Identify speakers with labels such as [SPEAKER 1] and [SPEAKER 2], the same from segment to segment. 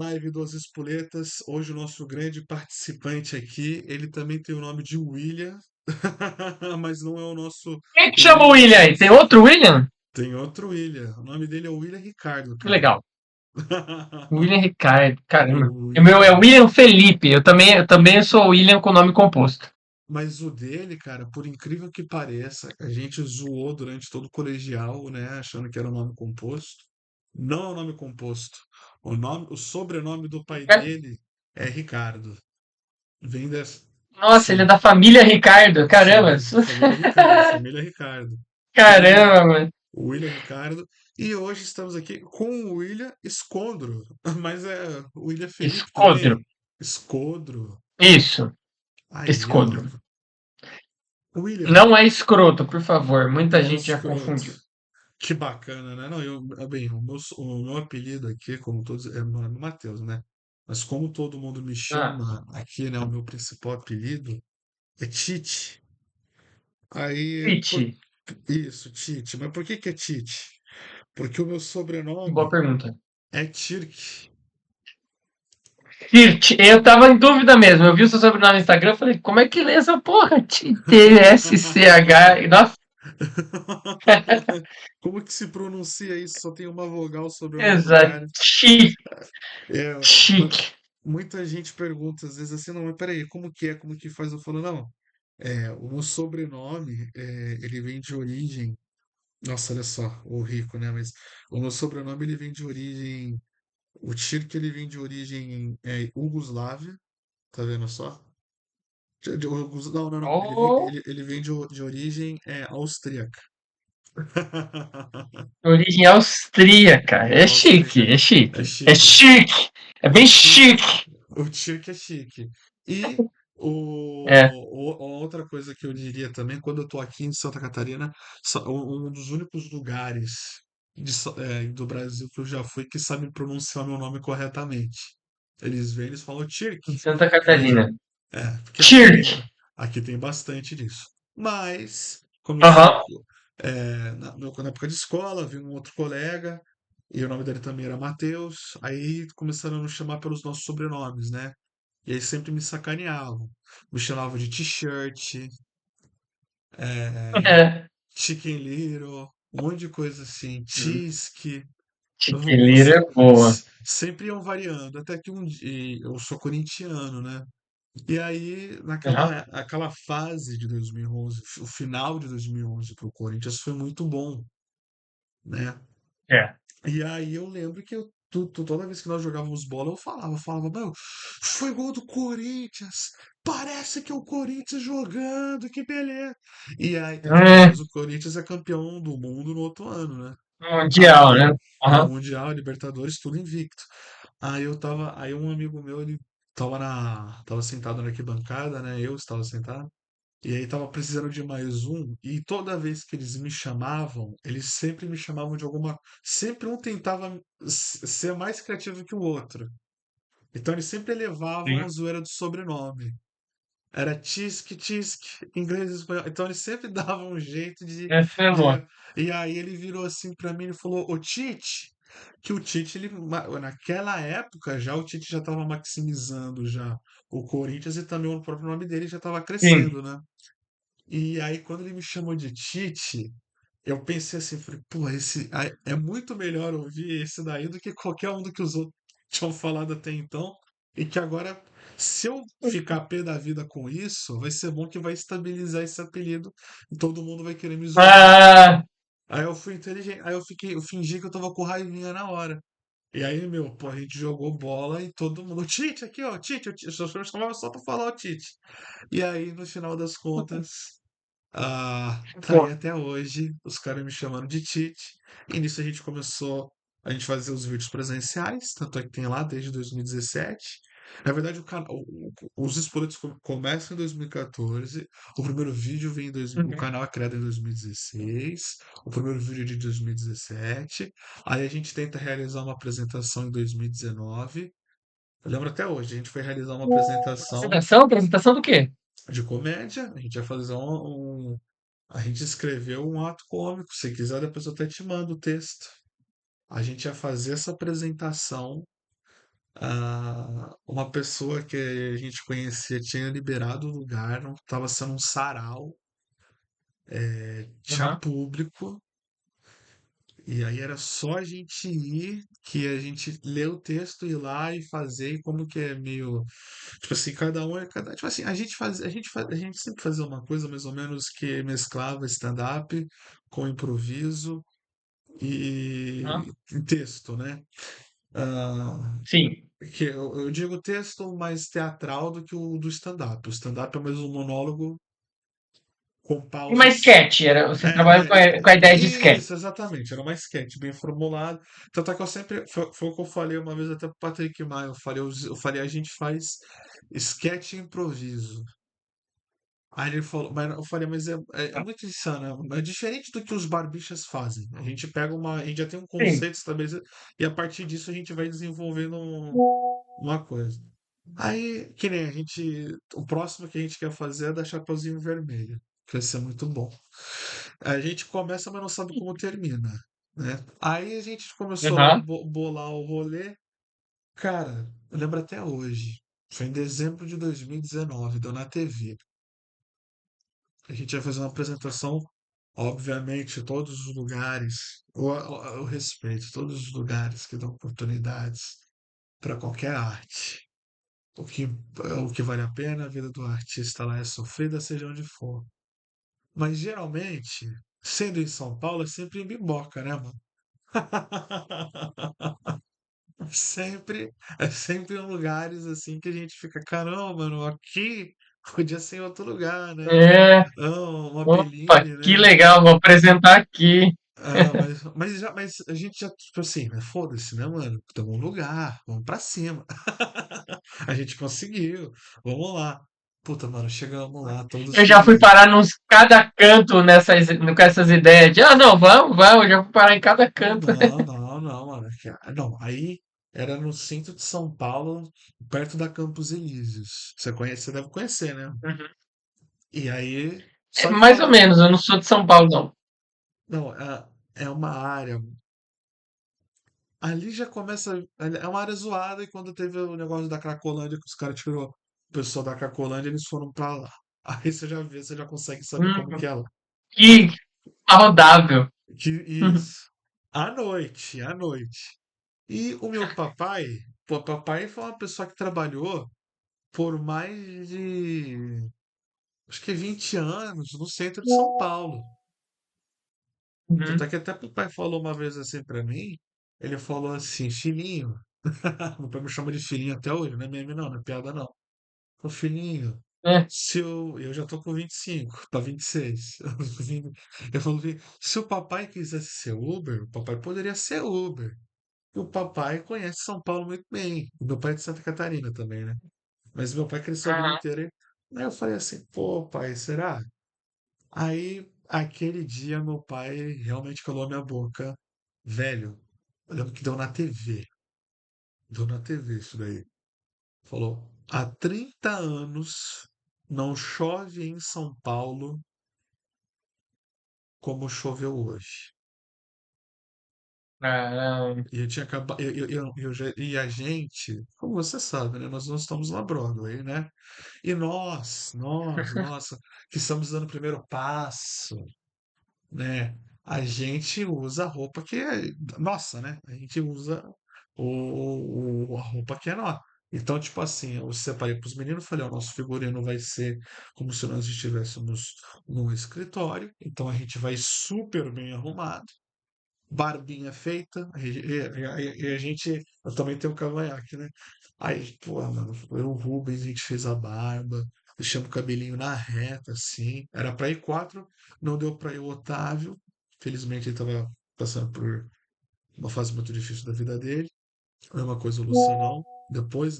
[SPEAKER 1] Live das Espoletas. Hoje o nosso grande participante aqui, ele também tem o nome de William, mas não é o nosso
[SPEAKER 2] Quem que chama o
[SPEAKER 1] William.
[SPEAKER 2] William aí? Tem outro William?
[SPEAKER 1] Tem outro William. O nome dele é William Ricardo,
[SPEAKER 2] Que
[SPEAKER 1] cara.
[SPEAKER 2] legal. William Ricardo. Caramba.
[SPEAKER 1] O
[SPEAKER 2] O meu é
[SPEAKER 1] William.
[SPEAKER 2] William Felipe. Eu também sou William com nome composto.
[SPEAKER 1] Mas o dele, cara, por incrível que pareça, a gente zoou durante todo o colegial, né, achando que era um nome composto. Não é um nome composto. O sobrenome do pai dele é Ricardo. Vem dessa.
[SPEAKER 2] Nossa, ele é
[SPEAKER 1] Sim,
[SPEAKER 2] da família Ricardo. Caramba.
[SPEAKER 1] família Ricardo, família Ricardo. E
[SPEAKER 2] Caramba, mano.
[SPEAKER 1] o William Ricardo. E hoje estamos aqui com o William Escondro. Mas é o William Felipe
[SPEAKER 2] Escodro.
[SPEAKER 1] também. Escondro.
[SPEAKER 2] Isso.
[SPEAKER 1] Aí, ó.
[SPEAKER 2] Escodro.
[SPEAKER 1] William,
[SPEAKER 2] Não é escroto, por favor. Muita
[SPEAKER 1] não é
[SPEAKER 2] gente já
[SPEAKER 1] escroto.
[SPEAKER 2] confundiu.
[SPEAKER 1] Que bacana, né? Não, bem, o meu apelido aqui, como todos, é meu nome é Matheus, né? Mas como todo mundo me
[SPEAKER 2] Ah,
[SPEAKER 1] chama aqui, né? O meu principal apelido é Tite. Aí,
[SPEAKER 2] Pete.
[SPEAKER 1] isso, Tite. Mas por que que é Tite? Porque o meu
[SPEAKER 2] Boa
[SPEAKER 1] sobrenome
[SPEAKER 2] pergunta.
[SPEAKER 1] é Tirk.
[SPEAKER 2] Tirt. Eu tava em dúvida mesmo. Eu vi o seu sobrenome no Instagram e falei, como é que lê essa porra? T-S-C-H. Nossa,
[SPEAKER 1] Como que se pronuncia isso? Só tem uma vogal sobre o nome do
[SPEAKER 2] exato.
[SPEAKER 1] cara.
[SPEAKER 2] Chique.
[SPEAKER 1] É, ma-
[SPEAKER 2] Chique.
[SPEAKER 1] muita gente pergunta às vezes assim, não, mas peraí, como que é? Como que faz? Eu falo, não. O meu sobrenome, ele vem de origem. Nossa, olha só, o rico, né? Mas o meu sobrenome ele vem de origem. O Tirk ele vem de origem Iugoslávia, tá vendo só? Não, não, não.
[SPEAKER 2] Oh,
[SPEAKER 1] Ele vem de origem austríaca.
[SPEAKER 2] origem austríaca. É chique,
[SPEAKER 1] Austríaca.
[SPEAKER 2] é
[SPEAKER 1] É
[SPEAKER 2] chique. É
[SPEAKER 1] chique.
[SPEAKER 2] chique. É
[SPEAKER 1] É
[SPEAKER 2] bem
[SPEAKER 1] chique.
[SPEAKER 2] chique.
[SPEAKER 1] O Tirk é chique. E
[SPEAKER 2] É.
[SPEAKER 1] a outra coisa que eu diria também, quando eu tô aqui em Santa Catarina, um dos únicos lugares do Brasil que eu já fui que sabem pronunciar meu nome corretamente. Eles vêm, eles falam Tirk.
[SPEAKER 2] Em Santa
[SPEAKER 1] Aí,
[SPEAKER 2] Catarina.
[SPEAKER 1] porque
[SPEAKER 2] Chique.
[SPEAKER 1] aqui tem bastante disso. Mas comecei
[SPEAKER 2] Aham.
[SPEAKER 1] na época de escola, vi um outro colega, e o nome dele também era Matheus. Aí começaram a nos chamar pelos nossos sobrenomes, né? E aí sempre me sacaneavam. Me chamavam de T-shirt, é,
[SPEAKER 2] É.
[SPEAKER 1] Chicken Little, um monte de coisa assim, Tisque.
[SPEAKER 2] Chiquilira é boa.
[SPEAKER 1] Sempre iam variando, até que um dia eu sou corintiano, né? E aí,
[SPEAKER 2] Aham.
[SPEAKER 1] aquela fase de 2011, o final de 2011 para o Corinthians foi muito bom, né?
[SPEAKER 2] É.
[SPEAKER 1] E aí eu lembro que toda vez que nós jogávamos bola, eu falava, meu, foi gol do Corinthians, parece que é o Corinthians jogando, que beleza. E aí,
[SPEAKER 2] É.
[SPEAKER 1] depois o Corinthians é campeão do mundo no outro ano, né?
[SPEAKER 2] Mundial,
[SPEAKER 1] Aí,
[SPEAKER 2] né? Aham.
[SPEAKER 1] Mundial, Libertadores, tudo invicto. Aí um amigo meu, ele tava sentado na arquibancada, né? Eu estava sentado. E aí tava precisando de mais um, e toda vez que eles me chamavam, eles sempre me chamavam de alguma. Sempre um tentava ser mais criativo que o outro. Então eles sempre elevavam a
[SPEAKER 2] Sim.
[SPEAKER 1] zoeira do sobrenome. Era Tisk, Tisk, inglês e espanhol. Então eles sempre davam um jeito
[SPEAKER 2] Essa é boa.
[SPEAKER 1] de. E aí ele virou assim pra mim e falou: Ô Tite, que o Tite, naquela época já o Tite já tava maximizando já o Corinthians e também o próprio nome dele já tava
[SPEAKER 2] Sim.
[SPEAKER 1] crescendo, né? E aí, quando ele me chamou de Tite, eu pensei assim, falei, pô, é muito melhor ouvir esse daí do que qualquer um do que os outros tinham falado até então. E que agora, se eu ficar pé da vida com isso, vai ser bom que vai estabilizar esse apelido e todo mundo vai querer me zoar.
[SPEAKER 2] Ah,
[SPEAKER 1] Aí eu fui inteligente, eu fingi que eu tava com raivinha na hora. E aí, meu, pô, a gente jogou bola e todo mundo, Tite aqui, ó, Tite, eu chamava só pra falar o Tite. E aí, no final das contas. Tá aí
[SPEAKER 2] pô.
[SPEAKER 1] até hoje, os caras me chamando de Tite. E nisso a gente começou a gente fazer os vídeos presenciais, tanto é que tem lá desde 2017. Na verdade, os spoilers começam em 2014. O primeiro vídeo o
[SPEAKER 2] Uhum.
[SPEAKER 1] canal é criado em 2016. O primeiro vídeo é de 2017. Aí a gente tenta realizar uma apresentação em 2019. Eu lembro até hoje, a gente foi realizar uma apresentação
[SPEAKER 2] Apresentação? Apresentação do quê?
[SPEAKER 1] de comédia. A gente ia fazer a gente escreveu um ato cômico. Se quiser, depois eu até te mando o texto. A gente ia fazer essa apresentação Uma pessoa que a gente conhecia tinha liberado o lugar, não estava sendo um sarau, tinha
[SPEAKER 2] Aham.
[SPEAKER 1] público, e aí era só a gente ir, que a gente ler o texto, ir lá e fazer, e como que é meio, tipo assim, cada um é cada, tipo assim, a gente sempre fazia uma coisa mais ou menos que mesclava stand-up com improviso
[SPEAKER 2] Aham.
[SPEAKER 1] e texto, né? Ah,
[SPEAKER 2] Sim.
[SPEAKER 1] que eu digo texto mais teatral do que o do stand-up. O stand-up é mais um monólogo com
[SPEAKER 2] E mais
[SPEAKER 1] pausas.
[SPEAKER 2] sketch, era, você trabalha
[SPEAKER 1] É,
[SPEAKER 2] com a ideia de sketch.
[SPEAKER 1] isso, exatamente. Era uma sketch bem formulado. Tanto é que eu sempre. Foi o que eu falei uma vez até pro Patrick Maia. Eu falei, a gente faz sketch e improviso. Aí ele falou, mas eu falei, mas é muito insano, né? É diferente do que os barbichas fazem. A gente pega a gente já tem um
[SPEAKER 2] Sim.
[SPEAKER 1] conceito estabelecido e a partir disso a gente vai desenvolvendo uma coisa. Aí, que nem a gente. O próximo que a gente quer fazer é da Chapeuzinho Vermelho, que vai ser muito bom. A gente começa, mas não sabe como termina, né? Aí a gente começou a
[SPEAKER 2] Aham.
[SPEAKER 1] bolar o rolê. Cara, eu lembro até hoje. Foi em dezembro de 2019, deu na TV. A gente ia fazer uma apresentação, obviamente, todos os lugares, o respeito, todos os lugares que dão oportunidades para qualquer arte. O que vale a pena, a vida do artista lá é sofrida, seja onde for. Mas geralmente, sendo em São Paulo, é sempre em Biboca, né, mano? Sempre, é sempre em lugares assim que a gente fica, caramba, mano, aqui podia ser em outro lugar, né?
[SPEAKER 2] É.
[SPEAKER 1] Não, uma
[SPEAKER 2] Opa,
[SPEAKER 1] Beline,
[SPEAKER 2] que
[SPEAKER 1] né?
[SPEAKER 2] legal, vou apresentar aqui.
[SPEAKER 1] Mas a gente já, tipo assim, né? Foda-se, né, mano? Estamos no lugar, vamos pra cima. A gente conseguiu, vamos lá. Puta, mano, chegamos lá, todos
[SPEAKER 2] Eu já fui
[SPEAKER 1] felizes.
[SPEAKER 2] parar nos cada canto com essas ideias de, não, vamos, vamos, eu já fui parar em cada canto.
[SPEAKER 1] Não, não, não, mano. Não, aí era no centro de São Paulo, perto da Campos Elíseos. Você deve conhecer, né?
[SPEAKER 2] Uhum.
[SPEAKER 1] E aí,
[SPEAKER 2] É,
[SPEAKER 1] só de
[SPEAKER 2] mais ou
[SPEAKER 1] falar.
[SPEAKER 2] menos, eu não sou de São Paulo, não.
[SPEAKER 1] Não, é uma área. Ali já começa. É uma área zoada, e quando teve o negócio da Cracolândia, que os caras tirou o pessoal da Cracolândia, eles foram pra lá. Aí você já vê, você já consegue saber como que
[SPEAKER 2] Hum,
[SPEAKER 1] é lá.
[SPEAKER 2] que saudável.
[SPEAKER 1] Isso. À noite, à noite. E o meu papai, pô, papai foi uma pessoa que trabalhou por mais de, acho que 20 anos no centro de São Paulo. Tanto é
[SPEAKER 2] Uhum.
[SPEAKER 1] que até o pai falou uma vez assim pra mim, ele falou assim, filhinho, meu pai me chama de filhinho até hoje, não é meme não, não é piada não. Ô filhinho,
[SPEAKER 2] É.
[SPEAKER 1] se eu já tô com 25 para 26. Eu falo, se o papai quisesse ser Uber, o papai poderia ser Uber. E o papai conhece São Paulo muito bem. O meu pai é de Santa Catarina também, né? Mas meu pai cresceu a vida
[SPEAKER 2] Uhum.
[SPEAKER 1] inteira. Aí eu falei assim, pô, pai, será? Aí, aquele dia, meu pai realmente calou a minha boca. Velho, eu lembro que deu na TV. Deu na TV isso daí. Falou, há 30 anos não chove em São Paulo como choveu hoje.
[SPEAKER 2] Caralho.
[SPEAKER 1] E eu tinha acabado. E a gente, como você sabe, né? Nós não estamos na Broadway, né? E nós, nossa, que estamos dando o primeiro passo, né? A gente usa a roupa que é nossa, né? A gente usa a roupa que é nossa. Então, tipo assim, eu separei para os meninos, falei, ó, nosso figurino vai ser como se nós estivéssemos num escritório, então a gente vai super bem arrumado, barbinha feita, e a gente, eu também tenho cavanhaque, né? Aí, pô, mano, eu e o Rubens, a gente fez a barba, deixamos o cabelinho na reta, assim. Era pra ir quatro, não deu pra ir o Otávio. Felizmente ele tava passando por uma fase muito difícil da vida dele. A mesma coisa o Lucianão. Depois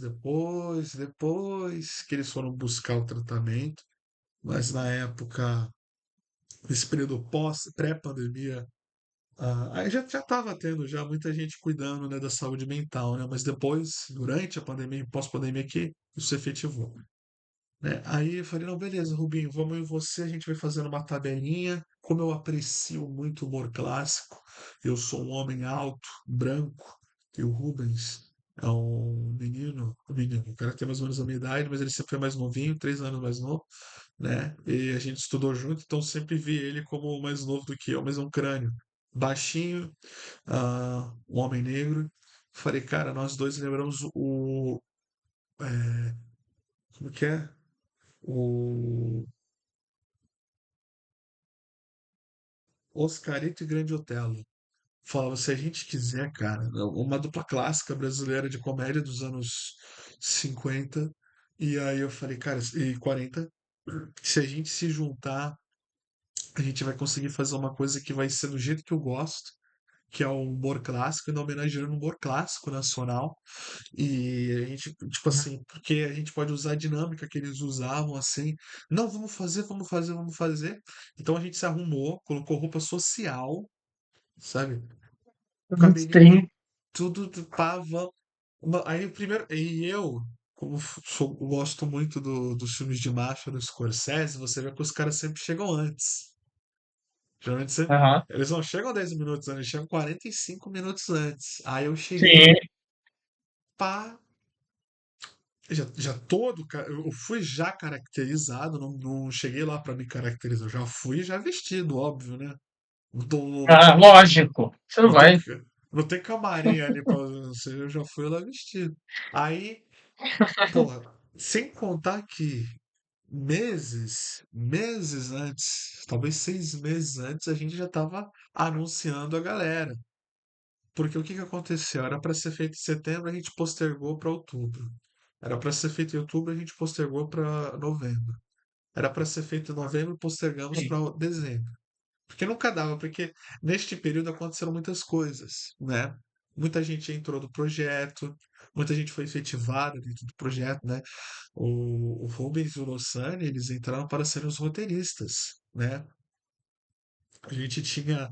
[SPEAKER 1] que eles foram buscar o tratamento, mas na época, nesse período pré-pandemia, aí já estava tendo já muita gente cuidando, né, da saúde mental, né? Mas depois, durante a pandemia e pós-pandemia, que isso se efetivou, né? Aí eu falei, não, beleza, Rubinho, vamos eu e você, a gente vai fazendo uma tabelinha. Como eu aprecio muito humor clássico, eu sou um homem alto, branco, e o Rubens É um menino, o cara tem mais ou menos a minha idade, mas ele sempre foi mais novinho, 3 anos mais novo, né? E a gente estudou junto, então sempre vi ele como mais novo do que eu, mas é um crânio. Baixinho, um homem negro. Falei, cara, nós dois lembramos como que é? O Oscarito e Grande Otelo. Falava, se a gente quiser, cara, uma dupla clássica brasileira de comédia dos anos 50. E aí eu falei, cara, e 40, se a gente se juntar, a gente vai conseguir fazer uma coisa que vai ser do jeito que eu gosto, que é o humor clássico, ainda homenageando o humor clássico nacional. E a gente, tipo assim, porque a gente pode usar a dinâmica que eles usavam, assim, não, vamos fazer, vamos fazer, vamos fazer. Então a gente se arrumou, colocou roupa social, sabe? Cabelinho e
[SPEAKER 2] Sim.
[SPEAKER 1] tudo, pá, vamos. Aí o primeiro, e eu, como gosto muito dos filmes de máfia do Scorsese, você vê que os caras sempre chegam antes. Geralmente
[SPEAKER 2] Aham.
[SPEAKER 1] eles não chegam 10 minutos antes, eles chegam 45 minutos antes. Aí eu cheguei,
[SPEAKER 2] Sim.
[SPEAKER 1] pá, já todo, eu fui já caracterizado, não cheguei lá pra me caracterizar, eu já fui já vestido, óbvio, né? Não
[SPEAKER 2] Ah,
[SPEAKER 1] tem,
[SPEAKER 2] lógico. Você não
[SPEAKER 1] não tem,
[SPEAKER 2] vai.
[SPEAKER 1] não tem camarim ali pra, ou seja, eu já fui lá vestido. Aí, porra, sem contar que meses antes, talvez 6 meses antes, a gente já tava anunciando a galera. Porque o que que aconteceu? Era para ser feito em setembro, a gente postergou para outubro. Era para ser feito em outubro, a gente postergou para novembro. Era para ser feito em novembro, postergamos
[SPEAKER 2] Sim.
[SPEAKER 1] para dezembro. Porque nunca dava, porque neste período aconteceram muitas coisas, né? Muita gente entrou do projeto, muita gente foi efetivada dentro do projeto, né? O Rubens e o Lossani, eles entraram para serem os roteiristas, né? A gente tinha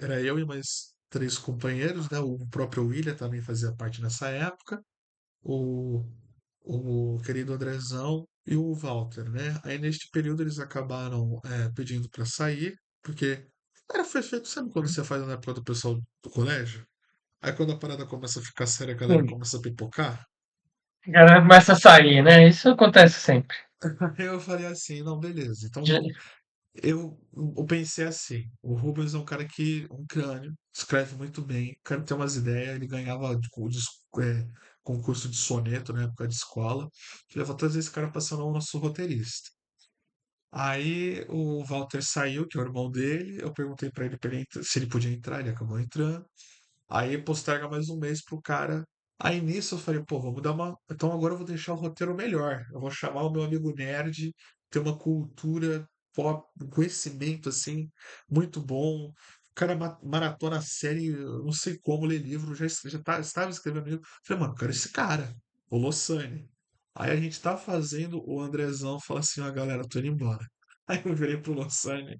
[SPEAKER 1] era eu e mais 3 companheiros, né? O próprio William também fazia parte nessa época, o, o querido Andrezão e o Walter, né? Aí neste período eles acabaram pedindo para sair, porque foi feito, sabe quando você faz na época do pessoal do colégio? Aí quando a parada começa a ficar séria, a galera
[SPEAKER 2] Sim.
[SPEAKER 1] começa a pipocar.
[SPEAKER 2] A galera começa a sair, né? Isso acontece sempre.
[SPEAKER 1] Aí eu falei assim, não, beleza. Então
[SPEAKER 2] Já-
[SPEAKER 1] eu pensei assim, o Rubens é um cara que, um crânio, escreve muito bem, o cara tem umas ideias, ele ganhava concurso de soneto na época de escola. Falei, vou trazer esse cara pra ser o nosso roteirista. Aí o Walter saiu, que é o irmão dele, eu perguntei pra ele, se ele podia entrar, ele acabou entrando. Aí posterga mais um mês pro cara. Aí nisso eu falei, pô, vamos dar uma. Então agora eu vou deixar o roteiro melhor. Eu vou chamar o meu amigo nerd, ter uma cultura pop, um conhecimento assim, muito bom. O cara maratona a série, eu não sei como ler livro, estava escrevendo livro. Falei, mano, eu quero esse cara, o Lossani. Aí a gente tá fazendo, o Andrezão fala assim, ó, galera, tô indo embora. Aí eu virei pro Lossani,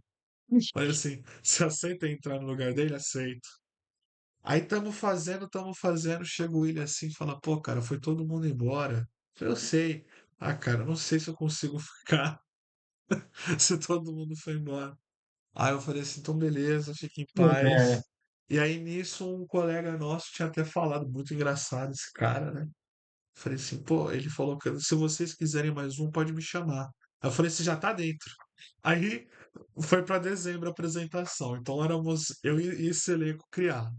[SPEAKER 1] falei assim, você aceita entrar no lugar dele? Aceito. Aí tamo fazendo, chega o William assim e fala, pô, cara, foi todo mundo embora. Eu sei. Ah, cara, não sei se eu consigo ficar se todo mundo foi embora. Aí eu falei assim, então beleza, fique em
[SPEAKER 2] É.
[SPEAKER 1] paz. E aí nisso um colega nosso tinha até falado, muito engraçado esse cara, né? Falei assim, pô, ele falou que se vocês quiserem mais um, pode me chamar. Aí eu falei, você já tá dentro. Aí foi pra dezembro a apresentação. Então éramos eu e esse elenco criado.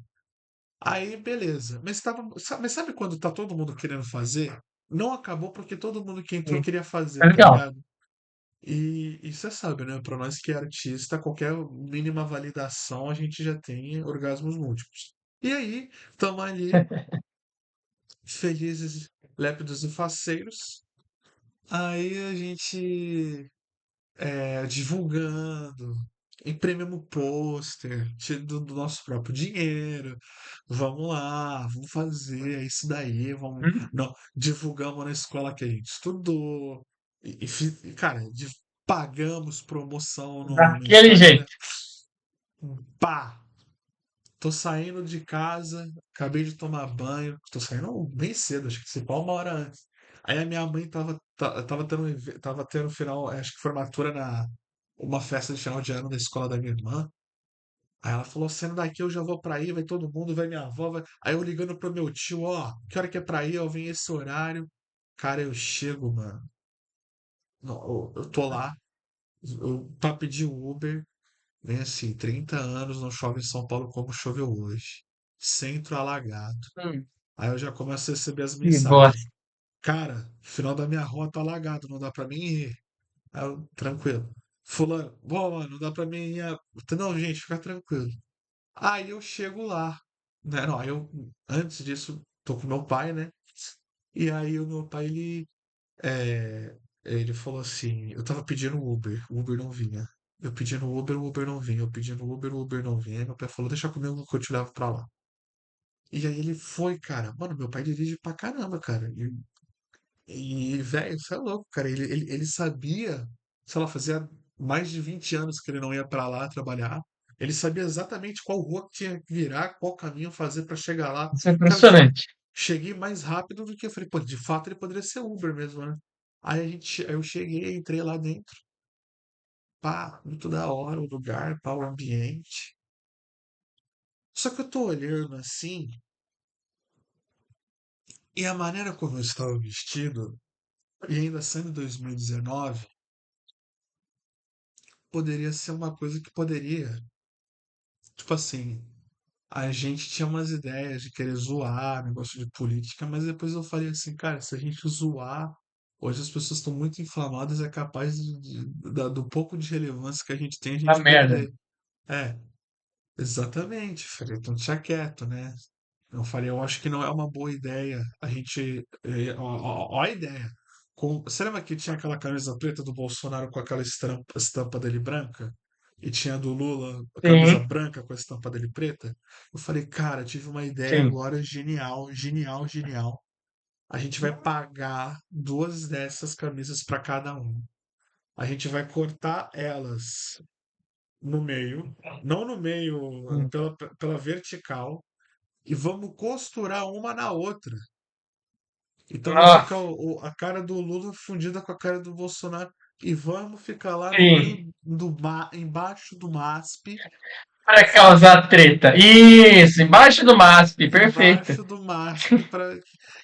[SPEAKER 1] Aí, beleza. Mas sabe quando tá todo mundo querendo fazer? Não acabou porque todo mundo que entrou
[SPEAKER 2] Sim.
[SPEAKER 1] queria
[SPEAKER 2] É
[SPEAKER 1] fazer, tá
[SPEAKER 2] legal.
[SPEAKER 1] ligado? E você sabe, né? Pra nós que é artista, qualquer mínima validação a gente já tem orgasmos múltiplos. E aí, tamo ali, felizes, lépidos e faceiros. Aí a gente divulgando, imprimimos pôster do nosso próprio dinheiro. Vamos lá, vamos fazer é isso daí, vamos.
[SPEAKER 2] Hum,
[SPEAKER 1] Não, divulgamos na escola que a gente estudou. Cara, pagamos promoção no
[SPEAKER 2] Daquele
[SPEAKER 1] Instagram.
[SPEAKER 2] jeito.
[SPEAKER 1] Pá! Tô saindo de casa, acabei de tomar banho, tô saindo bem cedo, acho que se pá 1 hora antes. Aí a minha mãe tava tendo, tava tendo final, acho que formatura uma festa de final de ano da escola da minha irmã. Aí ela falou: saindo daqui eu já vou pra aí, vai todo mundo, vai minha avó. Aí eu ligando pro meu tio: ó, que hora que é pra ir? Eu venho esse horário. Cara, eu chego, mano. Não, eu tô lá, pra pedir o Uber, vem assim, 30 anos, não chove em São Paulo como choveu hoje. Centro alagado.
[SPEAKER 2] Hum,
[SPEAKER 1] Aí eu já começo a receber as
[SPEAKER 2] que
[SPEAKER 1] mensagens.
[SPEAKER 2] bosta.
[SPEAKER 1] Cara, final da minha rua tá alagado, não dá pra mim ir. Aí eu, tranquilo. Fulano, bom, mano, não dá pra mim ir. Não, gente, fica tranquilo. Aí eu chego lá, né? Não, aí eu, antes disso, tô com meu pai, né? E aí o meu pai, é, ele falou assim, eu tava pedindo Uber, o Uber não vinha. Eu pedindo Uber, o Uber não vinha. Eu pedindo Uber, o Uber não vinha. Aí meu pai falou, deixa comigo que eu te levo pra lá. E aí ele foi, cara. Mano, meu pai dirige pra caramba, cara. Velho, você é louco, cara. Ele sabia, sei lá, fazia mais de 20 anos que ele não ia pra lá trabalhar. Ele sabia exatamente qual rua que tinha que virar, qual caminho fazer pra chegar lá.
[SPEAKER 2] Isso é
[SPEAKER 1] Cara,
[SPEAKER 2] impressionante.
[SPEAKER 1] cheguei mais rápido do que eu falei, pô, de fato ele poderia ser Uber mesmo, né? Aí eu cheguei, entrei lá dentro, pá, muito da hora o lugar, pá, o ambiente. Só que eu tô olhando assim, e a maneira como eu estava vestido, e ainda sendo 2019, poderia ser uma coisa que poderia, tipo assim, a gente tinha umas ideias de querer zoar, negócio de política, mas depois eu falei assim, cara, se a gente zoar, hoje as pessoas estão muito inflamadas, é capaz do pouco de relevância que a gente tem, a
[SPEAKER 2] A
[SPEAKER 1] gente
[SPEAKER 2] merda.
[SPEAKER 1] perder. É, exatamente, falei, então deixa quieto, né? Eu falei, eu acho que não é uma boa ideia a gente. Ó a ideia. Você lembra que tinha aquela camisa preta do Bolsonaro com aquela estampa dele branca? E tinha a do Lula, a camisa
[SPEAKER 2] Sim,
[SPEAKER 1] branca com a estampa dele preta? Eu falei, cara, tive uma ideia
[SPEAKER 2] sim.
[SPEAKER 1] agora genial, genial, genial. A gente vai pagar duas dessas camisas para cada um. A gente vai cortar elas no meio, não no meio,
[SPEAKER 2] Hum.
[SPEAKER 1] pela vertical, e vamos costurar uma na outra. Então vai
[SPEAKER 2] Ah,
[SPEAKER 1] ficar a cara do Lula fundida com a cara do Bolsonaro. E vamos ficar lá no
[SPEAKER 2] sim.
[SPEAKER 1] meio embaixo do MASP,
[SPEAKER 2] Para
[SPEAKER 1] sabe?
[SPEAKER 2] causar treta. Isso, embaixo do MASP, perfeito.
[SPEAKER 1] Embaixo do MASP para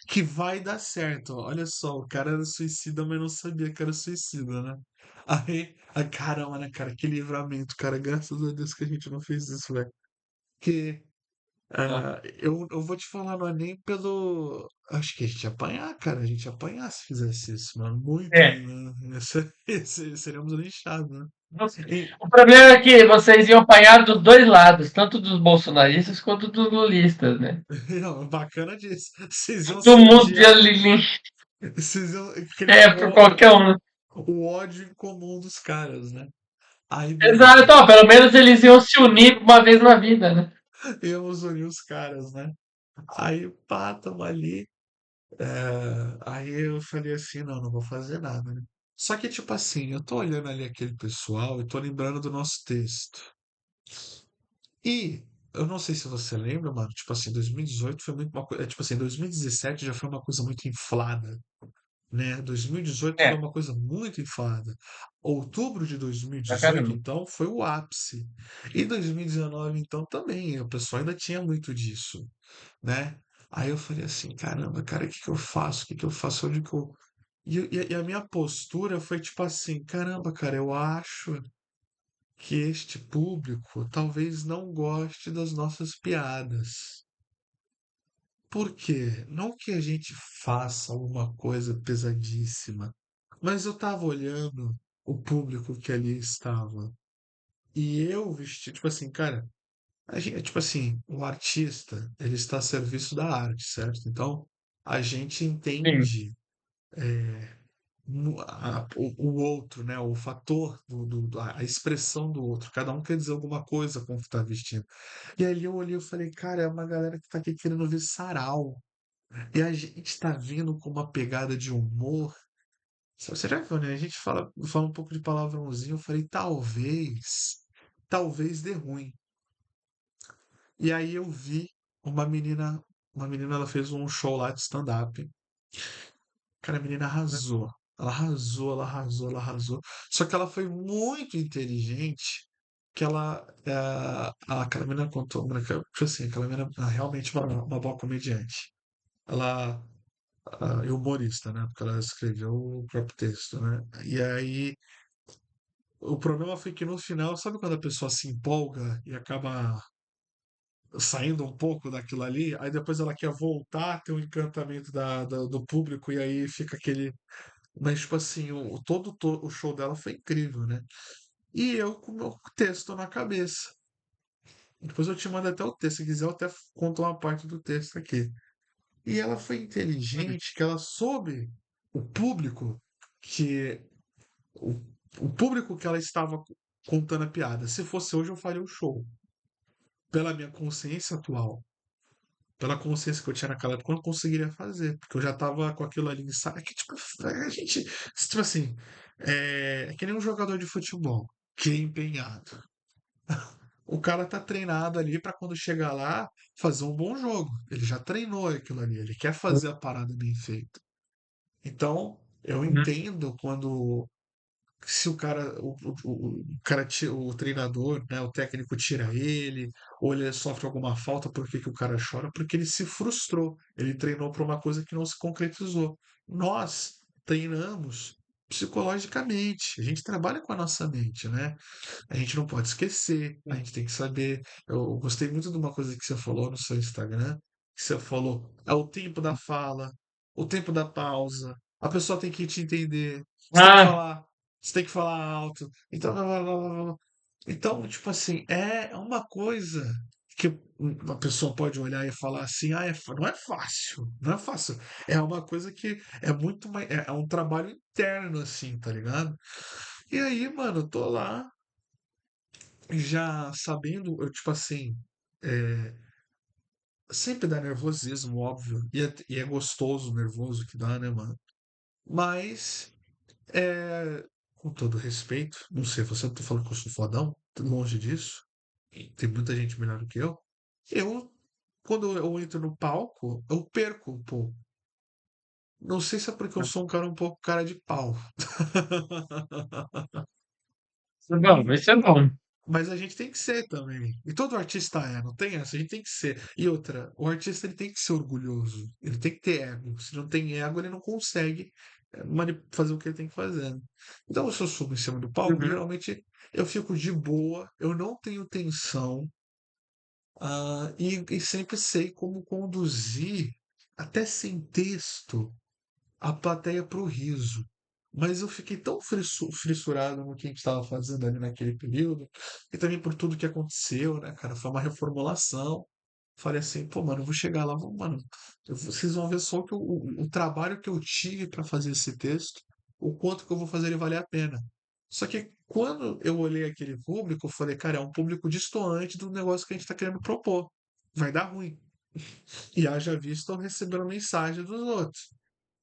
[SPEAKER 1] que vai dar certo. Olha só, o cara era suicida, mas não sabia que era suicida, né? Aí, caramba, né, cara? Que livramento, cara. Graças a Deus que a gente não fez isso, velho. Que eu vou te falar, não é nem pelo. Acho que a gente ia apanhar, cara. A gente ia apanhar se fizesse isso, mano. Muito,
[SPEAKER 2] É.
[SPEAKER 1] né? Seríamos lixados, né? E,
[SPEAKER 2] O problema é que vocês iam apanhar dos dois lados, tanto dos bolsonaristas quanto dos lulistas, né?
[SPEAKER 1] não, bacana disso. Vocês iam se
[SPEAKER 2] Todo mundo ia
[SPEAKER 1] odiar.
[SPEAKER 2] ali.
[SPEAKER 1] Vocês iam criar
[SPEAKER 2] É, por qualquer um.
[SPEAKER 1] o ódio em comum dos caras, né? Aí,
[SPEAKER 2] Exato,
[SPEAKER 1] beleza.
[SPEAKER 2] ó, pelo menos eles iam se unir uma vez na vida, né?
[SPEAKER 1] Íamos unir os caras, né? Aí, pá, tamo ali. Aí eu falei assim, não, não vou fazer nada, né? Só que, tipo assim, eu tô olhando ali aquele pessoal e tô lembrando do nosso texto. E eu não sei se você lembra, mano, tipo assim, 2018 foi muito uma coisa, tipo assim, 2017 já foi uma coisa muito inflada, né? 2018 foi
[SPEAKER 2] É,
[SPEAKER 1] uma coisa muito inflada. Outubro de
[SPEAKER 2] pra
[SPEAKER 1] 2018,
[SPEAKER 2] caramba.
[SPEAKER 1] então, foi o ápice. E 2019, então, também, o pessoal ainda tinha muito disso, né? Aí eu falei assim, caramba, cara, o que que eu faço? O que que eu faço? Onde que eu... E a minha postura foi tipo assim, caramba, cara, eu acho que este público talvez não goste das nossas piadas. Por quê? Não que a gente faça alguma coisa pesadíssima, mas eu tava olhando o público que ali estava. E eu vesti, tipo assim, cara, tipo assim, o artista, ele está a serviço da arte, certo? Então, a gente
[SPEAKER 2] Sim.
[SPEAKER 1] entende o outro, né? O fator a expressão do outro. Cada um quer dizer alguma coisa com o que tá vestindo. E ali eu olhei e falei, cara, é uma galera que tá aqui querendo ver sarau. E a gente tá vindo com uma pegada de humor. Você já viu, né? A gente fala um pouco de palavrãozinho. Eu falei, talvez dê ruim. E aí eu vi uma menina, ela fez um show lá de stand-up. Cara, a menina arrasou. Ela arrasou, ela arrasou, ela arrasou. Só que ela foi muito inteligente que ela, aquela menina contou, tipo assim, aquela menina realmente uma boa comediante. Ela é humorista, né? Porque ela escreveu o próprio texto, né? E aí, o problema foi que no final, sabe quando a pessoa se empolga e acaba saindo um pouco daquilo ali, aí depois ela quer voltar, ter o encantamento do público, e aí fica aquele. Mas, tipo assim, o show dela foi incrível, né? E eu com o meu texto na cabeça. Depois eu te mando até o texto, se quiser, eu até conto uma parte do texto aqui. E ela foi inteligente, que ela soube o público que. O, o público que ela estava contando a piada. Se fosse hoje, eu faria o show. Pela minha consciência atual. Pela consciência que eu tinha naquela época, eu não conseguiria fazer, porque eu já tava com aquilo ali, sabe? É que, tipo, a gente, tipo assim, é que nem um jogador de futebol, que é empenhado. O cara tá treinado ali pra quando chegar lá, fazer um bom jogo. Ele já treinou aquilo ali, ele quer fazer a parada bem feita. Então, eu entendo quando se o cara, o cara, o treinador, né, o técnico tira ele, ou ele sofre alguma falta, por que que o cara chora? Porque ele se frustrou, ele treinou para uma coisa que não se concretizou. Nós treinamos psicologicamente, a gente trabalha com a nossa mente, né? A gente não pode esquecer, a gente tem que saber. Eu gostei muito de uma coisa que você falou no seu Instagram, que você falou, é o tempo da fala, o tempo da pausa, a pessoa tem que te entender, você tem que
[SPEAKER 2] Ah,
[SPEAKER 1] falar, você tem que falar alto. Então, blá, blá, blá, blá, blá. Então, tipo assim, é uma coisa que uma pessoa pode olhar e falar assim, ah, não é fácil, não é fácil. É uma coisa que é muito mais, é um trabalho interno, assim, tá ligado? E aí, mano, eu tô lá já sabendo, eu, tipo assim, é, sempre dá nervosismo, óbvio, e é gostoso o nervoso que dá, né, mano? Mas, com todo respeito, não sei, você não tá falando que eu sou fodão, longe disso, e tem muita gente melhor do que eu, quando eu entro no palco, eu perco um pouco. Não sei se é porque eu sou um cara um pouco cara de pau.
[SPEAKER 2] bom, vai ser bom.
[SPEAKER 1] Mas a gente tem que ser também. E todo artista não tem essa, a gente tem que ser. E outra, o artista ele tem que ser orgulhoso, ele tem que ter ego. Se não tem ego, ele não consegue fazer o que ele tem que fazer, né? Então, se eu subo em cima do palco,
[SPEAKER 2] Uhum.
[SPEAKER 1] geralmente eu fico de boa, eu não tenho tensão, e sempre sei como conduzir, até sem texto, a plateia para o riso. Mas eu fiquei tão fissurado no que a gente estava fazendo ali naquele período, e também por tudo que aconteceu, né, cara? Foi uma reformulação. Falei assim, pô, mano, eu vou chegar lá, mano, vocês vão ver só o trabalho que eu tive para fazer esse texto, o quanto que eu vou fazer ele valer a pena. Só que quando eu olhei aquele público, eu falei, cara, é um público destoante do negócio que a gente está querendo propor. Vai dar ruim. E haja visto eu recebendo mensagem dos outros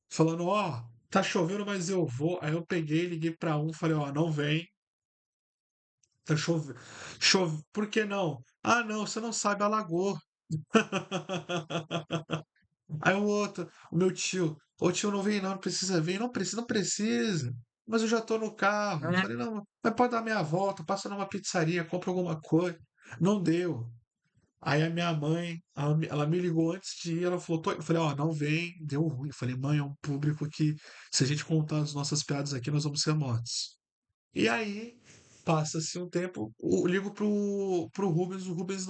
[SPEAKER 1] falando, ó, tá chovendo, mas eu vou. Aí eu peguei, liguei pra um, falei, ó, não vem, tá chovendo. Por que não? Ah, não, você não sabe, alagou. Aí o outro, o meu tio, ô tio, não vem não, não precisa vir, não precisa, não precisa. Mas eu já tô no carro. Eu falei, não, mas pode dar meia volta, passa numa pizzaria, compra alguma coisa. Não deu. Aí a minha mãe, ela me ligou antes de ir, ela falou, eu falei, ó, não vem, deu ruim. Eu falei, mãe, é um público que, se a gente contar as nossas piadas aqui, nós vamos ser mortos. E aí, passa-se um tempo, eu ligo pro Rubens, o Rubens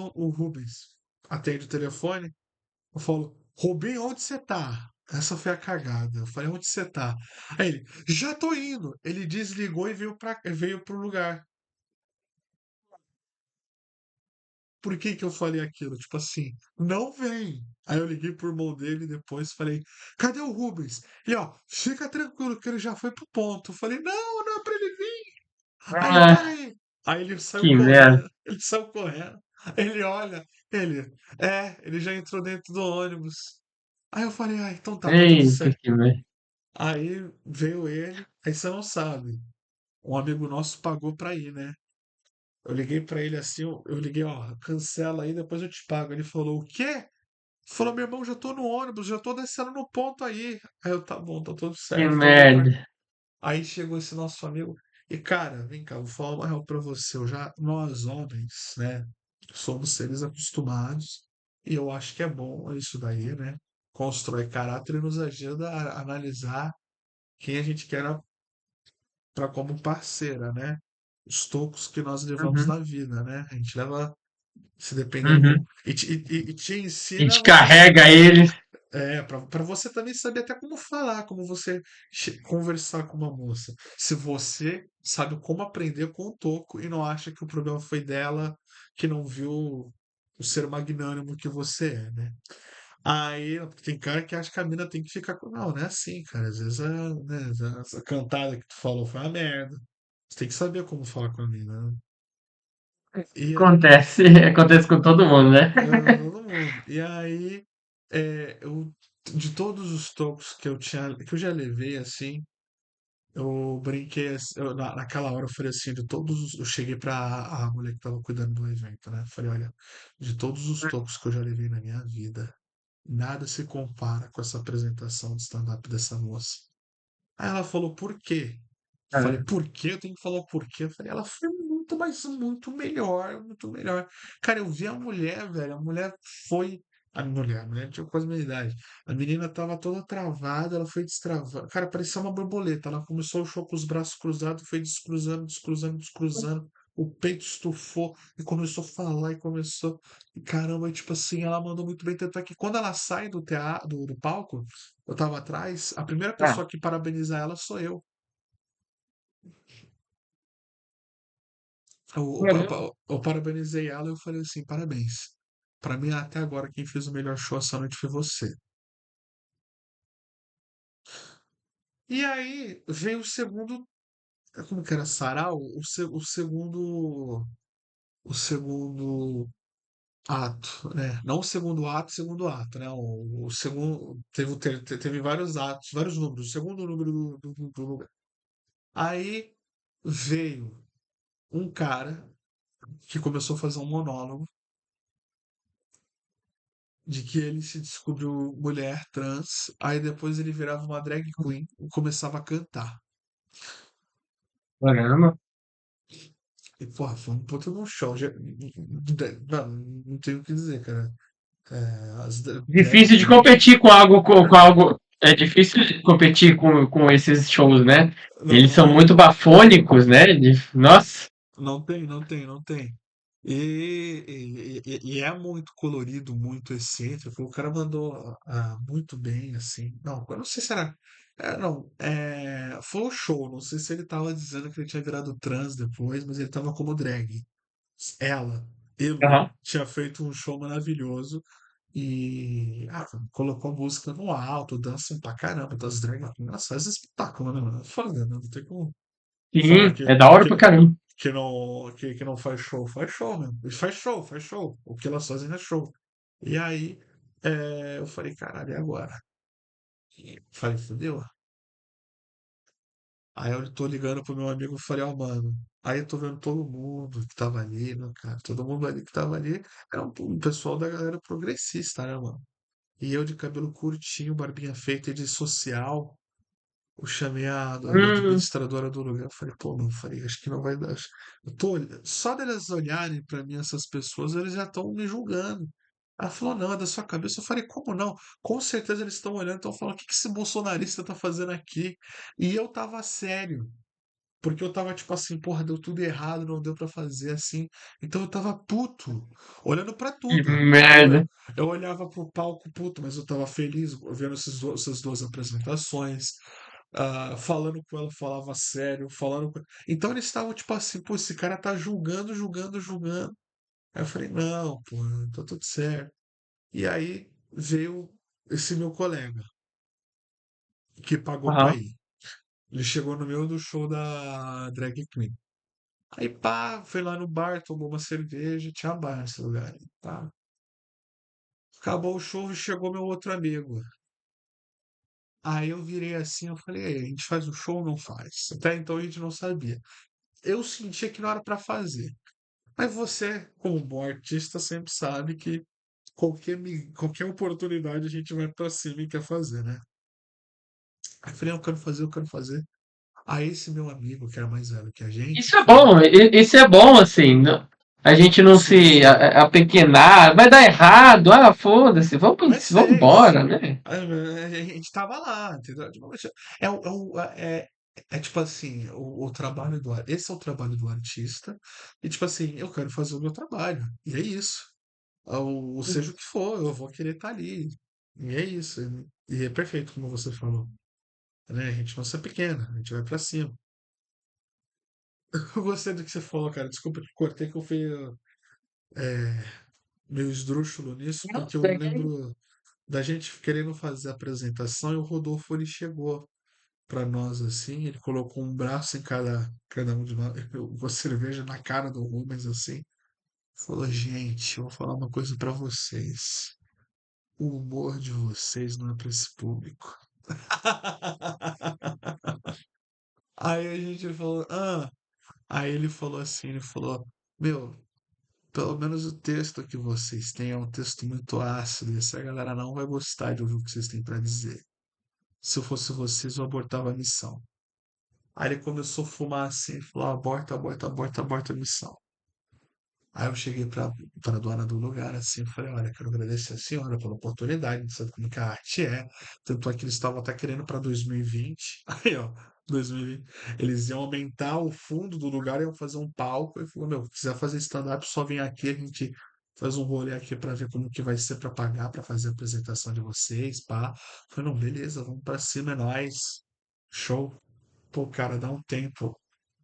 [SPEAKER 1] atende o telefone, eu falo, Rubem, onde você tá? Essa foi a cagada. Eu falei, onde você tá? Aí ele, já tô indo. Ele desligou e veio pro lugar. Por que que eu falei aquilo? Tipo assim, não vem. Aí eu liguei pro irmão dele depois falei, cadê o Rubens? Ele, ó, fica tranquilo que ele já foi pro ponto. Eu falei, não, não é pra ele vir. Aí ele,
[SPEAKER 2] Ah,
[SPEAKER 1] peraí. Aí ele saiu
[SPEAKER 2] que merda.
[SPEAKER 1] correndo, ele saiu correndo. Ele olha, ele já entrou dentro do ônibus. Aí eu falei, ah, então tá tudo
[SPEAKER 2] Eita,
[SPEAKER 1] certo.
[SPEAKER 2] que merda.
[SPEAKER 1] Aí veio ele, aí você não sabe. Um amigo nosso pagou pra ir, né? Eu liguei pra ele assim, eu liguei, ó, cancela aí, depois eu te pago. Ele falou, o quê? Falou, meu irmão, já tô no ônibus, já tô descendo no ponto aí. Aí eu, tá bom, tá tudo
[SPEAKER 2] Que
[SPEAKER 1] certo. Falei pra.
[SPEAKER 2] merda.
[SPEAKER 1] Aí chegou esse nosso amigo. E cara, vem cá, vou falar uma real pra você. Nós homens, né, somos seres acostumados e eu acho que é bom isso daí, né? Constrói caráter e nos ajuda a analisar quem a gente quer para como parceira, né? Os tocos que nós levamos
[SPEAKER 2] Uhum,
[SPEAKER 1] na vida, né? A gente leva, se dependendo,
[SPEAKER 2] uhum.
[SPEAKER 1] e te
[SPEAKER 2] A
[SPEAKER 1] ensina
[SPEAKER 2] gente
[SPEAKER 1] você
[SPEAKER 2] carrega eles.
[SPEAKER 1] para você também saber até como falar, como você conversar com uma moça. Se você sabe como aprender com o toco e não acha que o problema foi dela, que não viu o ser magnânimo que você é, né? Aí tem cara que acha que a mina tem que ficar com. Não, não é assim, cara. Às vezes né, essa cantada que tu falou foi uma merda. Você tem que saber como falar com a mina, né? E é,
[SPEAKER 2] Acontece, acontece com todo mundo, né?
[SPEAKER 1] todo mundo. E aí, de todos os tocos que eu já levei, assim, eu brinquei, naquela hora eu falei assim, eu cheguei pra a mulher que tava cuidando do evento, né? Falei, olha, de todos os tocos que eu já levei na minha vida, nada se compara com essa apresentação de stand-up dessa moça. Aí ela falou, por quê? Falei,
[SPEAKER 2] É.
[SPEAKER 1] por quê? Eu tenho que falar o porquê. Eu falei, ela foi muito, mas muito melhor, muito melhor. Cara, eu vi a mulher, velho. A mulher foi. A mulher tinha quase a minha idade. A menina tava toda travada, ela foi destravando. Cara, parecia uma borboleta. Ela começou o show com os braços cruzados, foi descruzando, descruzando, descruzando. O peito estufou e começou a falar e começou. E caramba, e, tipo assim, ela mandou muito bem. Tanto é que quando ela sai do teatro, do palco, eu tava atrás, a primeira
[SPEAKER 2] Ah,
[SPEAKER 1] pessoa que parabeniza ela sou eu. Eu parabenizei ela e eu falei assim, parabéns. Pra mim, até agora, quem fez o melhor show essa noite foi você. E aí veio o segundo, como que era, sarau? O segundo ato, né? Não o segundo ato, né? O segundo, teve vários atos, vários números. O segundo número do lugar. Aí veio um cara que começou a fazer um monólogo de que ele se descobriu mulher trans, aí depois ele virava uma drag queen e começava a cantar.
[SPEAKER 2] caramba.
[SPEAKER 1] E, porra, foi um puta de um show. Não, não tenho o que dizer, cara. As drag
[SPEAKER 2] Difícil de
[SPEAKER 1] queens.
[SPEAKER 2] competir com algo, com algo. É difícil de competir com esses shows, né?
[SPEAKER 1] Não,
[SPEAKER 2] Eles
[SPEAKER 1] não,
[SPEAKER 2] são muito bafônicos, né? Nossa.
[SPEAKER 1] não tem, não tem, não tem. E é muito colorido, muito excêntrico. O cara mandou muito bem, assim. Não, eu não sei se era. Não, foi um show. Não sei se ele tava dizendo que ele tinha virado trans depois, mas ele tava como drag. Ela, ele,
[SPEAKER 2] Aham.
[SPEAKER 1] tinha feito um show maravilhoso e colocou a música no alto, dançam pra caramba, das drag. Nossa, faz espetáculo, né, mano? Foda, né? Não tem como falar
[SPEAKER 2] Sim,
[SPEAKER 1] que,
[SPEAKER 2] é da hora
[SPEAKER 1] que,
[SPEAKER 2] pra caramba.
[SPEAKER 1] que não faz show mesmo. E faz show, faz show. O que elas fazem é show. E aí, eu falei, caralho, e agora? Falei, fudeu. Aí eu tô ligando pro meu amigo e falei, ó, mano. Aí eu tô vendo todo mundo que tava ali, né, cara? Todo mundo ali que tava ali era um pessoal da galera progressista, né, mano? E eu de cabelo curtinho, barbinha feita e de social. Eu chamei a
[SPEAKER 2] Hum,
[SPEAKER 1] administradora do lugar. Eu falei, pô, não, falei, acho que não vai dar. Só deles olharem pra mim, essas pessoas, eles já estão me julgando. Ela falou, não, é da sua cabeça. Eu falei, como não? Com certeza eles estão olhando, estão falando, o que que esse bolsonarista tá fazendo aqui? E eu tava sério. Porque eu tava tipo assim, porra, deu tudo errado, não deu pra fazer assim. Então eu tava puto, olhando pra
[SPEAKER 2] que
[SPEAKER 1] tudo.
[SPEAKER 2] merda.
[SPEAKER 1] Eu olhava pro palco puto, mas eu tava feliz vendo essas duas apresentações. Falando com ela, falava sério, falando com. Então eles estavam tipo assim, pô, esse cara tá julgando, julgando, julgando. Aí eu falei, não, pô, tá tudo certo. E aí veio esse meu colega, que pagou pra
[SPEAKER 2] Aham.
[SPEAKER 1] ir. Ele chegou no meio do show da Drag Queen. Aí pá, foi lá no bar, tomou uma cerveja, tinha bar nesse lugar. Tá. Acabou o show e chegou meu outro amigo. Aí eu virei assim, eu falei, "Ei, a gente faz o show ou não faz?" Até então a gente não sabia. Eu sentia que não era pra fazer. Mas você, como bom artista, sempre sabe que qualquer oportunidade a gente vai pra cima e quer fazer, né? Aí eu falei, eu quero fazer, eu quero fazer. Aí esse meu amigo, que era mais velho que a gente,
[SPEAKER 2] Isso é
[SPEAKER 1] falou:
[SPEAKER 2] bom, isso é bom, assim, a gente não
[SPEAKER 1] sim,
[SPEAKER 2] se
[SPEAKER 1] sim.
[SPEAKER 2] apequenar, vai dar errado, foda-se,
[SPEAKER 1] Mas
[SPEAKER 2] vamos
[SPEAKER 1] fez.
[SPEAKER 2] embora, né?
[SPEAKER 1] A gente tava lá, entendeu? Tipo, é tipo assim, o trabalho do esse é o trabalho do artista, e tipo assim, eu quero fazer o meu trabalho, e é isso. Seja o que for, eu vou querer estar ali. E é isso. E é perfeito, como você falou. Né? A gente não se pequena, a gente vai pra cima. Eu gostei do que você falou, cara. Desculpa que cortei, que eu fui meio esdrúxulo nisso,
[SPEAKER 2] Não,
[SPEAKER 1] porque eu lembro da gente querendo fazer a apresentação e o Rodolfo ele chegou pra nós assim, ele colocou um braço em cada um de nós, com a cerveja na cara do Rubens assim, falou: gente, eu vou falar uma coisa pra vocês. O humor de vocês não é pra esse público. Aí a gente falou: ah. Aí ele falou assim, ele falou: meu, pelo menos o texto que vocês têm é um texto muito ácido, e essa galera não vai gostar de ouvir o que vocês têm pra dizer. Se eu fosse vocês, eu abortava a missão. Aí ele começou a fumar assim, e falou: aborta, aborta, aborta, aborta a missão. Aí eu cheguei para a dona do lugar assim, e falei: olha, quero agradecer a senhora pela oportunidade, de saber como que a arte é. Tanto é que eles estavam até querendo para 2020. Aí, ó, 2020. Eles iam aumentar o fundo do lugar, iam fazer um palco. Ele falou: meu, se quiser fazer stand-up, só vem aqui, a gente faz um rolê aqui para ver como que vai ser para pagar, para fazer a apresentação de vocês, pá. Eu falei: não, beleza, vamos para cima, é nóis. Show. Pô, cara, dá um tempo.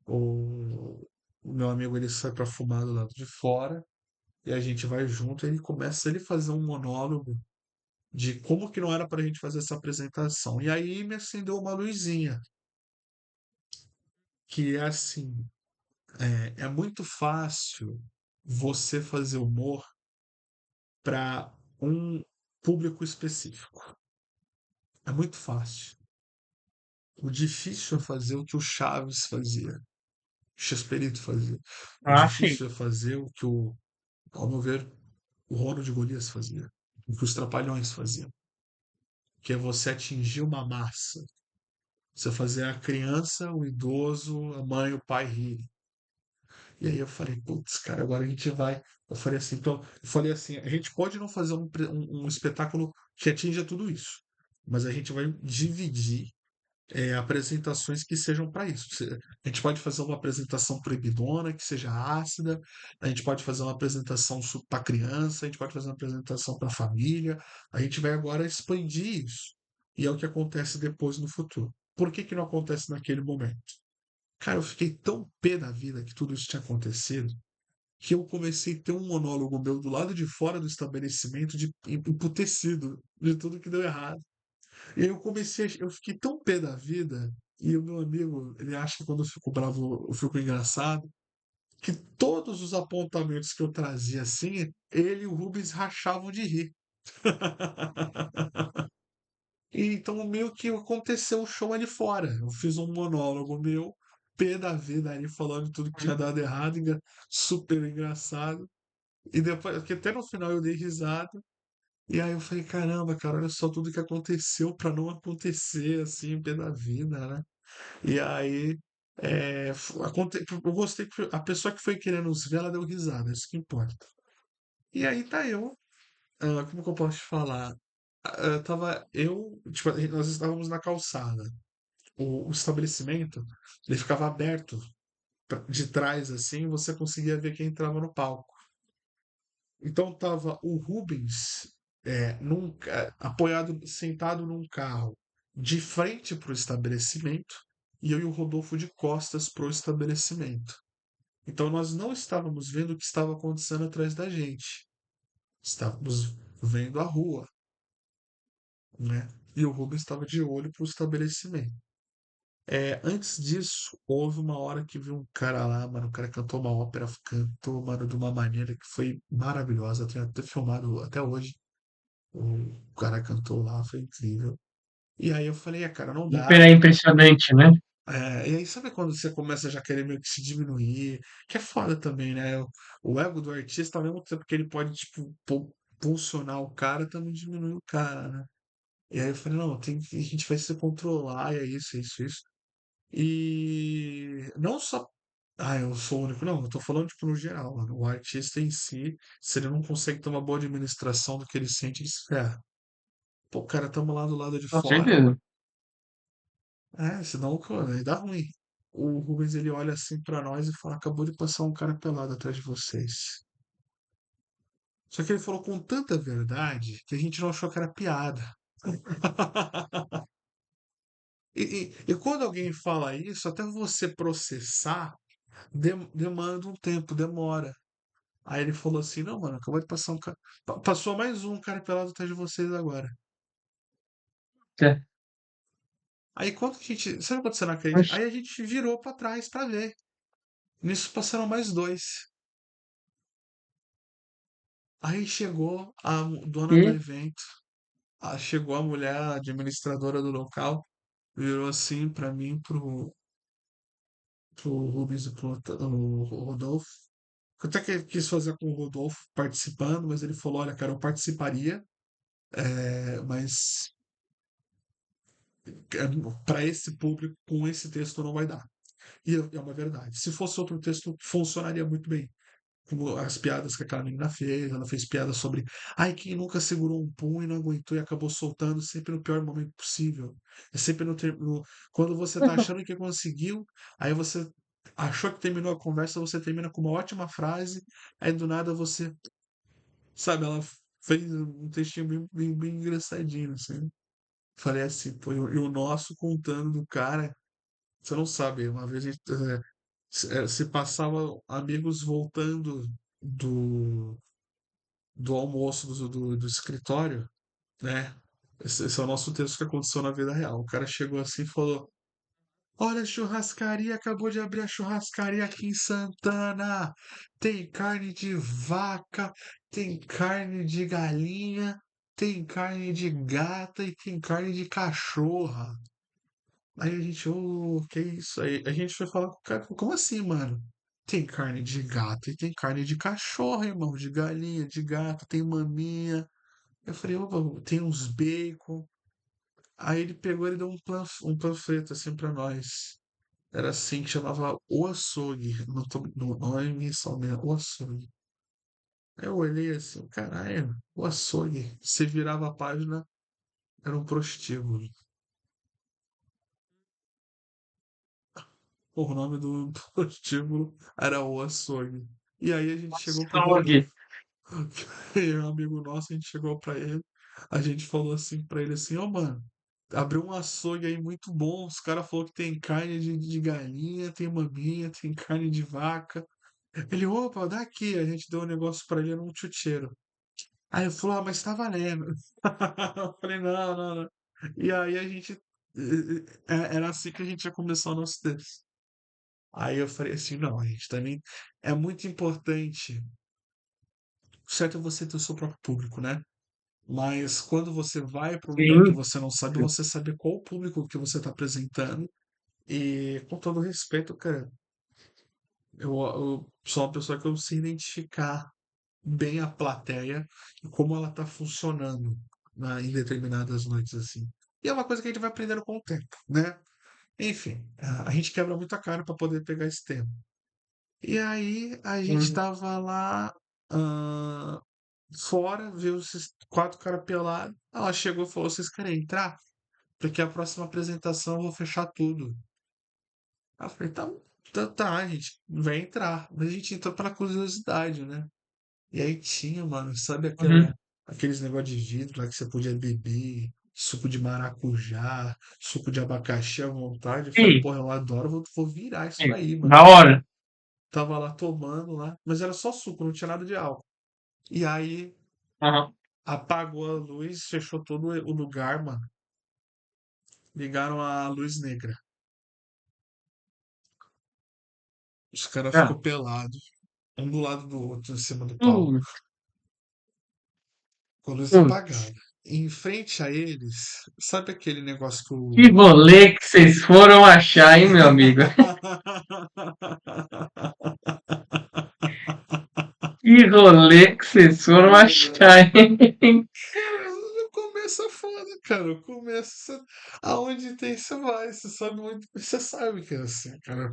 [SPEAKER 1] O meu amigo ele sai para fumar do lado de fora e a gente vai junto e ele começa ele fazer um monólogo de como que não era para a gente fazer essa apresentação. E aí me acendeu uma luzinha, que é assim, é muito fácil você fazer humor para um público específico. É muito fácil. O difícil é fazer o que o Chaves fazia, o Chespirito fazia. O
[SPEAKER 2] Ah, sim.
[SPEAKER 1] difícil é fazer o que ao meu ver, o Ronald de Golias fazia, o que os Trapalhões faziam, que é você atingir uma massa, você fazer a criança, o idoso, a mãe, o pai rir. E aí eu falei: putz, cara, agora a gente vai. Eu falei assim, então, eu falei assim, a gente pode não fazer um espetáculo que atinja tudo isso, mas a gente vai dividir apresentações que sejam para isso. A gente pode fazer uma apresentação proibidona, que seja ácida, a gente pode fazer uma apresentação para criança, a gente pode fazer uma apresentação para família. A gente vai agora expandir isso. E é o que acontece depois no futuro. Por que, que não acontece naquele momento? Cara, eu fiquei tão pé da vida que tudo isso tinha acontecido que eu comecei a ter um monólogo meu do lado de fora do estabelecimento de emputecido de tudo que deu errado. E aí eu fiquei tão pé da vida, e o meu amigo, ele acha que quando eu fico bravo, eu fico engraçado, que todos os apontamentos que eu trazia assim, ele e o Rubens rachavam de rir. E então meio que aconteceu o show ali fora. Eu fiz um monólogo meu, pé da vida ali, falando tudo que tinha dado errado, super engraçado. E depois, porque até no final eu dei risada. E aí eu falei: caramba, cara, olha só tudo que aconteceu pra não acontecer assim, pé da vida, né? E aí, eu gostei que a pessoa que foi querendo nos ver, ela deu risada, isso que importa. E aí tá eu, como que eu posso te falar? Tava eu, tipo, nós estávamos na calçada. O estabelecimento, ele ficava aberto de trás assim, você conseguia ver quem entrava no palco. Então tava o Rubens apoiado, sentado num carro, de frente para o estabelecimento, e eu e o Rodolfo de costas para o estabelecimento. Então nós não estávamos vendo o que estava acontecendo atrás da gente. Estávamos vendo a rua, né? E o Rubens estava de olho para o estabelecimento. Antes disso, houve uma hora que viu um cara lá, mano, o cara cantou uma ópera, cantou, mano, de uma maneira que foi maravilhosa. Eu tenho até filmado até hoje. O cara cantou lá, foi incrível. E aí eu falei: cara, não
[SPEAKER 2] Super
[SPEAKER 1] dá.
[SPEAKER 2] é impressionante, né?
[SPEAKER 1] E aí sabe quando você começa já a querer meio que se diminuir? Que é foda também, né? O ego do artista, ao mesmo tempo que ele pode, tipo, pulsionar o cara, também diminui o cara, né? E aí eu falei: não, a gente vai se controlar, e é isso, é isso, é isso. E não só. Ah, eu sou o único. Não, eu tô falando, tipo, no geral, mano. O artista em si, se ele não consegue ter uma boa administração do que ele sente, ele se ferra. Pô, cara, tamo lá do lado de
[SPEAKER 2] Com
[SPEAKER 1] fora.
[SPEAKER 2] certeza.
[SPEAKER 1] Senão, cara, aí dá ruim. O Rubens, ele olha assim pra nós e fala: acabou de passar um cara pelado atrás de vocês. Só que ele falou com tanta verdade que a gente não achou que era piada. E quando alguém fala isso, até você processar, demanda um tempo, demora. Aí ele falou assim: não, mano, acabou de passar um cara. Passou mais um cara pelado atrás de vocês agora.
[SPEAKER 2] É.
[SPEAKER 1] Aí quando a gente. Sabe quando você não acredita?
[SPEAKER 2] Oxe,
[SPEAKER 1] Aí a gente virou pra trás pra ver. Nisso passaram mais dois. Aí chegou a dona do
[SPEAKER 2] e
[SPEAKER 1] evento. Chegou a mulher administradora do local, virou assim pra mim, pro Rubens e pro Rodolfo. Eu até que quis fazer com o Rodolfo participando, mas ele falou: olha, cara, eu participaria, mas para esse público, com esse texto, não vai dar. E é uma verdade. Se fosse outro texto, funcionaria muito bem. Como as piadas que aquela menina fez, ela fez piadas sobre ai, quem nunca segurou um pum e não aguentou e acabou soltando sempre no pior momento possível. É sempre quando você tá achando que conseguiu, aí você achou que terminou a conversa, você termina com uma ótima frase, aí do nada você, sabe, ela fez um textinho bem engraçadinho, assim. Falei assim, pô, e o nosso contando do cara, você não sabe, uma vez a gente, se passava amigos voltando do, do almoço do escritório, né? Esse é o nosso texto que aconteceu na vida real. O cara chegou assim e falou: olha, a churrascaria acabou de abrir a churrascaria aqui em Santana. Tem carne de vaca, tem carne de galinha, tem carne de gata e tem carne de cachorra. Aí a gente, que isso? Aí a gente foi falar com o cara, como assim, mano? Tem carne de gato e tem carne de cachorro, irmão, de galinha, de gato, tem maminha. Eu falei: opa, tem uns bacon. Aí ele pegou e deu um panfleto assim pra nós. Era assim que chamava O Açougue. Não é emissão mesmo, O Açougue. Aí eu olhei assim, caralho, O Açougue. Você virava a página, era um prostíbulo. O nome do prostíbulo era O Açougue. E aí a gente chegou pro Rodolfo.
[SPEAKER 2] açougue.
[SPEAKER 1] E um amigo nosso, a gente chegou pra ele, a gente falou assim pra ele assim: ó, mano, abriu um açougue aí muito bom. Os caras falaram que tem carne de galinha, tem maminha, tem carne de vaca. Ele: opa, dá aqui. A gente deu um negócio pra ele, era um chucheiro. Aí ele falou: ah, mas tá valendo. Eu falei: não, não, não. E aí a gente. Era assim que a gente ia começar o nosso texto. Aí eu falei assim: não, a gente também. É muito importante. O certo é você ter o seu próprio público, né? Mas quando você vai para um lugar que
[SPEAKER 2] Sim.
[SPEAKER 1] você não sabe, você saber qual o público que você está apresentando. E com todo respeito, cara, eu sou uma pessoa que eu sei identificar bem a plateia e como ela está funcionando em determinadas noites assim. E é uma coisa que a gente vai aprendendo com o tempo, né? Enfim, a gente quebra muito a cara para poder pegar esse tempo. E aí a gente
[SPEAKER 2] Sim.
[SPEAKER 1] tava lá ah, fora, viu esses quatro caras pelados. Ela chegou e falou: vocês querem entrar? Porque a próxima apresentação eu vou fechar tudo. Aí eu falei: tá, a gente vai entrar. Mas a gente entrou pela curiosidade, né? E aí tinha, mano, sabe
[SPEAKER 2] Uhum.
[SPEAKER 1] aqueles negócios de vidro lá que você podia beber, suco de maracujá, suco de abacaxi à vontade. Eu falei:
[SPEAKER 2] Sim,
[SPEAKER 1] porra, eu adoro, vou virar isso
[SPEAKER 2] sim.
[SPEAKER 1] aí, mano.
[SPEAKER 2] Da hora.
[SPEAKER 1] Tava lá tomando lá, mas era só suco, não tinha nada de álcool. E aí
[SPEAKER 2] Aham.
[SPEAKER 1] apagou a luz, fechou todo o lugar, mano. Ligaram a luz negra. Os caras
[SPEAKER 2] Ah.
[SPEAKER 1] ficou pelado, um do lado do outro, em cima do palco,
[SPEAKER 2] Hum,
[SPEAKER 1] com a luz
[SPEAKER 2] hum.
[SPEAKER 1] apagada. E em frente a eles, sabe aquele negócio que
[SPEAKER 2] Que
[SPEAKER 1] o.
[SPEAKER 2] rolê que vocês foram achar, hein, meu amigo? Que rolê que vocês foram
[SPEAKER 1] Ai, velho.
[SPEAKER 2] achar, hein?
[SPEAKER 1] Não começa foda, Cara, o começo, aonde tem, você vai, você sabe muito, você sabe que é assim, cara.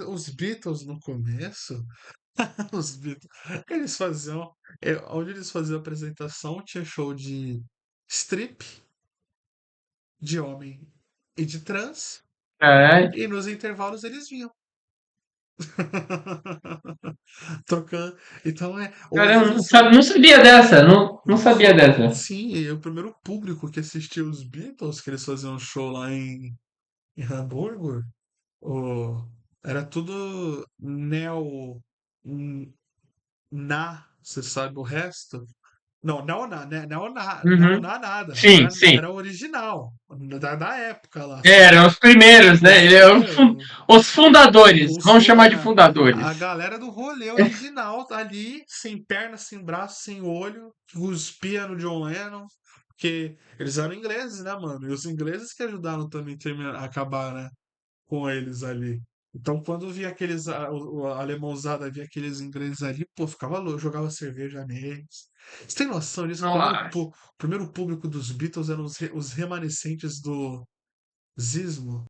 [SPEAKER 1] Os Beatles no começo, os Beatles, eles faziam, onde eles faziam apresentação, tinha show de strip, de homem e de trans,
[SPEAKER 2] Caralho.
[SPEAKER 1] e nos intervalos eles vinham. Tocando. Então às
[SPEAKER 2] Caramba,
[SPEAKER 1] vezes assim,
[SPEAKER 2] não sabia dessa. Não sabia dessa.
[SPEAKER 1] sim, e o primeiro público que assistiu os Beatles, que eles faziam um show lá em Hamburgo, o, era tudo n- você sabe o resto? Não, não
[SPEAKER 2] Uhum.
[SPEAKER 1] na nada,
[SPEAKER 2] Sim, sim.
[SPEAKER 1] era original, da época lá,
[SPEAKER 2] É,
[SPEAKER 1] sabe?
[SPEAKER 2] eram os primeiros, né? Os fundadores. Vamos chamar de fundadores.
[SPEAKER 1] A galera do rolê original tá ali, sem perna, sem braço, sem olho, cuspia no John Lennon, porque eles eram ingleses, né, mano? E os ingleses que ajudaram também a acabar, né, com eles ali. Então, quando via aqueles, a alemãozada via aqueles ingleses ali, pô, ficava louco, jogava cerveja neles. Você tem noção disso?
[SPEAKER 2] Nossa.
[SPEAKER 1] O primeiro público dos Beatles eram os remanescentes do Zismo?